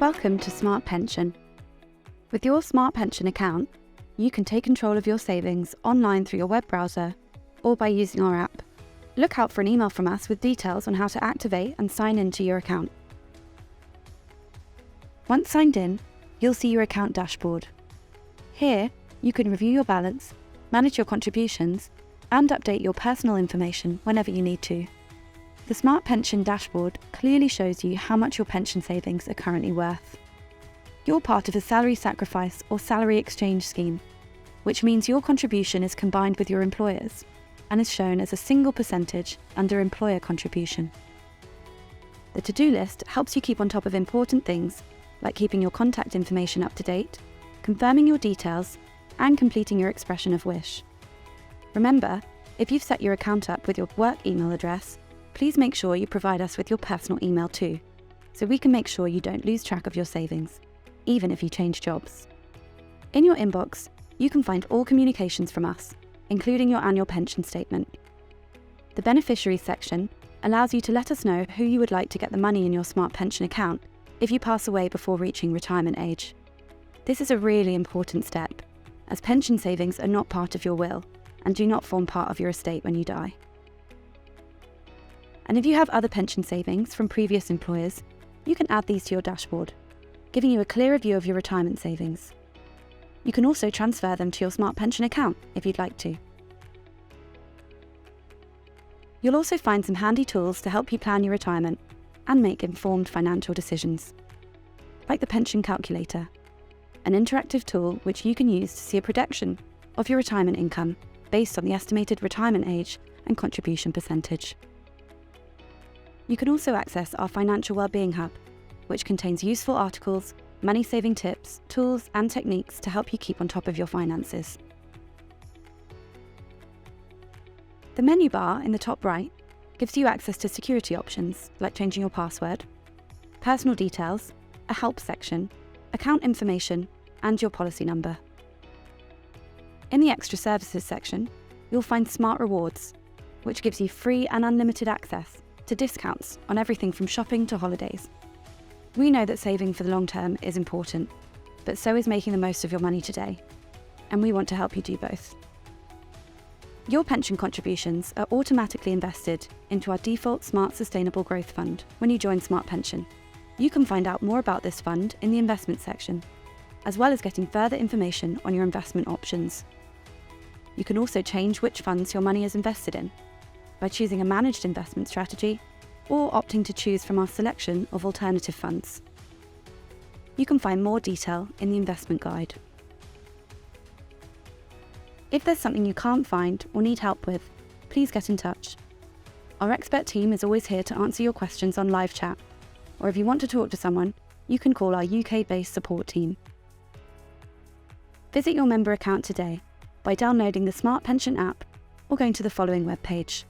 Welcome to Smart Pension. With your Smart Pension account, you can take control of your savings online through your web browser or by using our app. Look out for an email from us with details on how to activate and sign into your account. Once signed in, you'll see your account dashboard. Here, you can review your balance, manage your contributions, and update your personal information whenever you need to. The Smart Pension dashboard clearly shows you how much your pension savings are currently worth. You're part of a salary sacrifice or salary exchange scheme, which means your contribution is combined with your employer's and is shown as a single percentage under employer contribution. The to-do list helps you keep on top of important things like keeping your contact information up to date, confirming your details, and completing your expression of wish. Remember, if you've set your account up with your work email address, please make sure you provide us with your personal email too, so we can make sure you don't lose track of your savings, even if you change jobs. In your inbox, you can find all communications from us, including your annual pension statement. The Beneficiaries section allows you to let us know who you would like to get the money in your Smart Pension account if you pass away before reaching retirement age. This is a really important step, as pension savings are not part of your will and do not form part of your estate when you die. And if you have other pension savings from previous employers, you can add these to your dashboard, giving you a clearer view of your retirement savings. You can also transfer them to your Smart Pension account if you'd like to. You'll also find some handy tools to help you plan your retirement and make informed financial decisions, like the Pension Calculator, an interactive tool which you can use to see a projection of your retirement income based on the estimated retirement age and contribution percentage. You can also access our Financial Wellbeing Hub, which contains useful articles, money-saving tips, tools and techniques to help you keep on top of your finances. The menu bar in the top right gives you access to security options like changing your password, personal details, a help section, account information, and your policy number. In the Extra Services section, you'll find Smart Rewards, which gives you free and unlimited access to discounts on everything from shopping to holidays. We know that saving for the long term is important, but so is making the most of your money today, and we want to help you do both. Your pension contributions are automatically invested into our default Smart Sustainable Growth Fund when you join Smart Pension. You can find out more about this fund in the investment section, as well as getting further information on your investment options. You can also change which funds your money is invested in by choosing a managed investment strategy or opting to choose from our selection of alternative funds. You can find more detail in the investment guide. If there's something you can't find or need help with, please get in touch. Our expert team is always here to answer your questions on live chat, or if you want to talk to someone, you can call our UK-based support team. Visit your member account today by downloading the Smart Pension app or going to the following webpage.